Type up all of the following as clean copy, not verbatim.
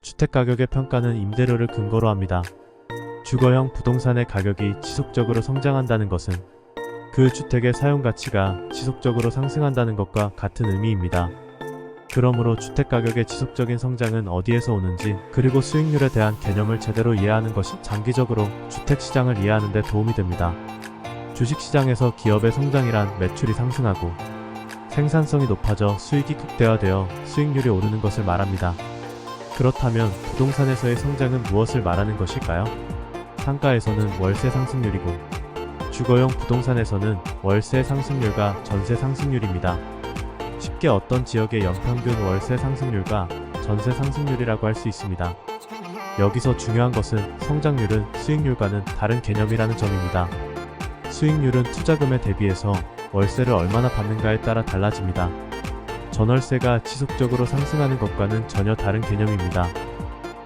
주택가격의 평가는 임대료를 근거로 합니다. 주거형 부동산의 가격이 지속적으로 성장한다는 것은 그 주택의 사용가치가 지속적으로 상승한다는 것과 같은 의미입니다. 그러므로 주택가격의 지속적인 성장은 어디에서 오는지, 그리고 수익률에 대한 개념을 제대로 이해하는 것이 장기적으로 주택시장을 이해하는 데 도움이 됩니다. 주식시장에서 기업의 성장이란 매출이 상승하고 생산성이 높아져 수익이 극대화되어 수익률이 오르는 것을 말합니다. 그렇다면 부동산에서의 성장은 무엇을 말하는 것일까요? 상가에서는 월세 상승률이고 주거용 부동산에서는 월세 상승률과 전세 상승률입니다. 쉽게 어떤 지역의 연평균 월세 상승률과 전세 상승률이라고 할 수 있습니다. 여기서 중요한 것은 성장률은 수익률과는 다른 개념이라는 점입니다. 수익률은 투자금에 대비해서 월세를 얼마나 받는가에 따라 달라집니다. 전월세가 지속적으로 상승하는 것과는 전혀 다른 개념입니다.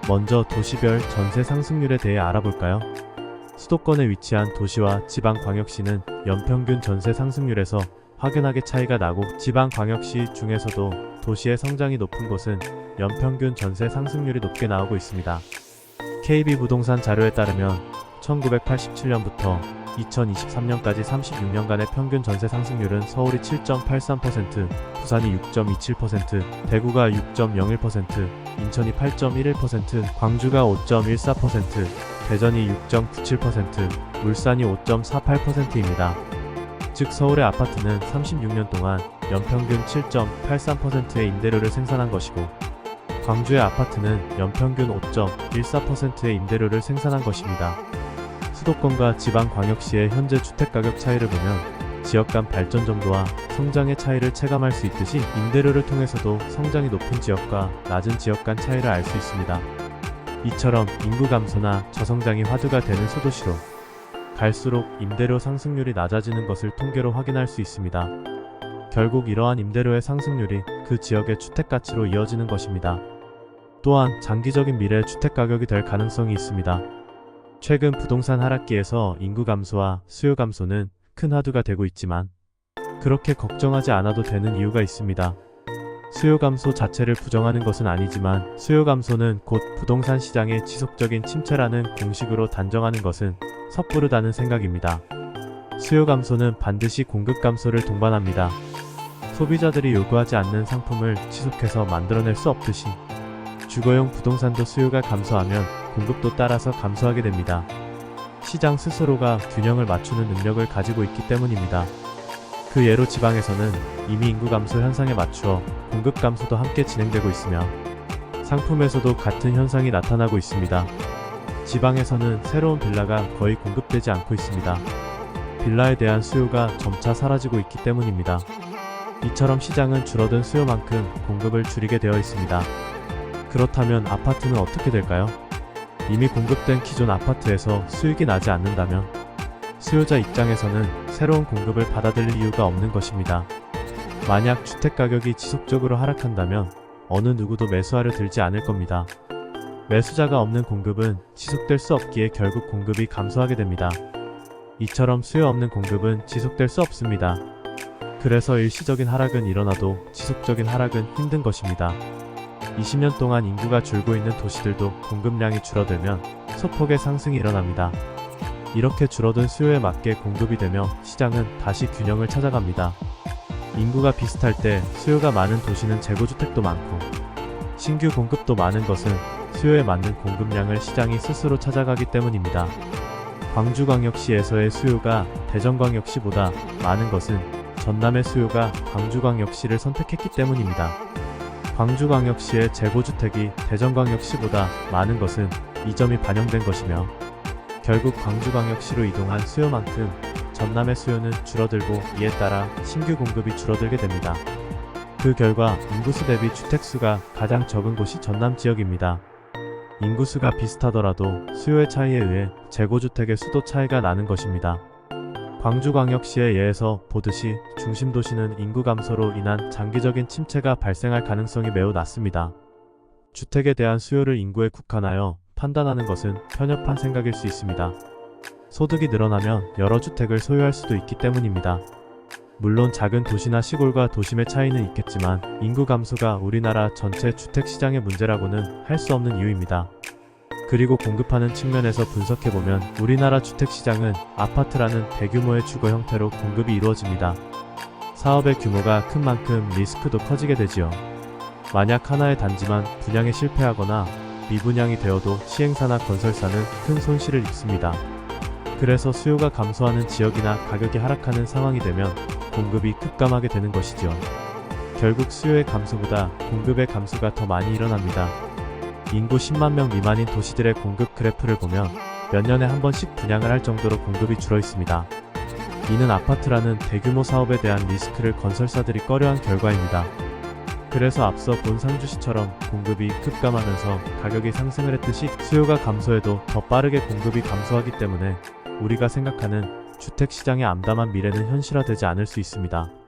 먼저 도시별 전세 상승률에 대해 알아볼까요? 수도권에 위치한 도시와 지방광역시는 연평균 전세 상승률에서 확연하게 차이가 나고, 지방광역시 중에서도 도시의 성장이 높은 곳은 연평균 전세 상승률이 높게 나오고 있습니다. KB부동산 자료에 따르면 1987년부터 2023년까지 36년간의 평균 전세 상승률은 서울이 7.83%, 부산이 6.27%, 대구가 6.01%, 인천이 8.11%, 광주가 5.14%, 대전이 6.97%, 울산이 5.48%입니다. 즉 서울의 아파트는 36년 동안 연평균 7.83%의 임대료를 생산한 것이고, 광주의 아파트는 연평균 5.14%의 임대료를 생산한 것입니다. 수도권과 지방광역시의 현재 주택가격 차이를 보면 지역 간 발전 정도와 성장의 차이를 체감할 수 있듯이, 임대료를 통해서도 성장이 높은 지역과 낮은 지역 간 차이를 알 수 있습니다. 이처럼 인구 감소나 저성장이 화두가 되는 소도시로 갈수록 임대료 상승률이 낮아지는 것을 통계로 확인할 수 있습니다. 결국 이러한 임대료의 상승률이 그 지역의 주택가치로 이어지는 것입니다. 또한 장기적인 미래 주택가격이 될 가능성이 있습니다. 최근 부동산 하락기에서 인구 감소와 수요 감소는 큰 화두가 되고 있지만 그렇게 걱정하지 않아도 되는 이유가 있습니다. 수요 감소 자체를 부정하는 것은 아니지만, 수요 감소는 곧 부동산 시장의 지속적인 침체라는 공식으로 단정하는 것은 섣부르다는 생각입니다. 수요 감소는 반드시 공급 감소를 동반합니다. 소비자들이 요구하지 않는 상품을 지속해서 만들어낼 수 없듯이 주거용 부동산도 수요가 감소하면 공급도 따라서 감소하게 됩니다. 시장 스스로가 균형을 맞추는 능력을 가지고 있기 때문입니다. 그 예로 지방에서는 이미 인구 감소 현상에 맞추어 공급 감소도 함께 진행되고 있으며, 상품에서도 같은 현상이 나타나고 있습니다. 지방에서는 새로운 빌라가 거의 공급되지 않고 있습니다. 빌라에 대한 수요가 점차 사라지고 있기 때문입니다. 이처럼 시장은 줄어든 수요만큼 공급을 줄이게 되어 있습니다. 그렇다면 아파트는 어떻게 될까요? 이미 공급된 기존 아파트에서 수익이 나지 않는다면 수요자 입장에서는 새로운 공급을 받아들일 이유가 없는 것입니다. 만약 주택가격이 지속적으로 하락한다면 어느 누구도 매수하려 들지 않을 겁니다. 매수자가 없는 공급은 지속될 수 없기에 결국 공급이 감소하게 됩니다. 이처럼 수요 없는 공급은 지속될 수 없습니다. 그래서 일시적인 하락은 일어나도 지속적인 하락은 힘든 것입니다. 20년 동안 인구가 줄고 있는 도시들도 공급량이 줄어들면 소폭의 상승이 일어납니다. 이렇게 줄어든 수요에 맞게 공급이 되며 시장은 다시 균형을 찾아갑니다. 인구가 비슷할 때 수요가 많은 도시는 재고주택도 많고 신규 공급도 많은 것은 수요에 맞는 공급량을 시장이 스스로 찾아가기 때문입니다. 광주광역시에서의 수요가 대전광역시보다 많은 것은 전남의 수요가 광주광역시를 선택했기 때문입니다. 광주광역시의 재고주택이 대전광역시보다 많은 것은 이 점이 반영된 것이며, 결국 광주광역시로 이동한 수요만큼 전남의 수요는 줄어들고, 이에 따라 신규 공급이 줄어들게 됩니다. 그 결과 인구수 대비 주택수가 가장 적은 곳이 전남 지역입니다. 인구수가 비슷하더라도 수요의 차이에 의해 재고주택의 수도 차이가 나는 것입니다. 광주광역시의 예에서 보듯이 중심도시는 인구 감소로 인한 장기적인 침체가 발생할 가능성이 매우 낮습니다. 주택에 대한 수요를 인구에 국한하여 판단하는 것은 편협한 생각일 수 있습니다. 소득이 늘어나면 여러 주택을 소유할 수도 있기 때문입니다. 물론 작은 도시나 시골과 도심의 차이는 있겠지만 인구 감소가 우리나라 전체 주택 시장의 문제라고는 할 수 없는 이유입니다. 그리고 공급하는 측면에서 분석해보면 우리나라 주택 시장은 아파트라는 대규모의 주거 형태로 공급이 이루어집니다. 사업의 규모가 큰 만큼 리스크도 커지게 되지요. 만약 하나의 단지만 분양에 실패하거나 미분양이 되어도 시행사나 건설사는 큰 손실을 입습니다. 그래서 수요가 감소하는 지역이나 가격이 하락하는 상황이 되면 공급이 급감하게 되는 것이죠. 결국 수요의 감소보다 공급의 감소가 더 많이 일어납니다. 인구 10만 명 미만인 도시들의 공급 그래프를 보면 몇 년에 한 번씩 분양을 할 정도로 공급이 줄어 있습니다. 이는 아파트라는 대규모 사업에 대한 리스크를 건설사들이 꺼려한 결과입니다. 그래서 앞서 본 상주시처럼 공급이 급감하면서 가격이 상승을 했듯이 수요가 감소해도 더 빠르게 공급이 감소하기 때문에 우리가 생각하는 주택시장의 암담한 미래는 현실화되지 않을 수 있습니다.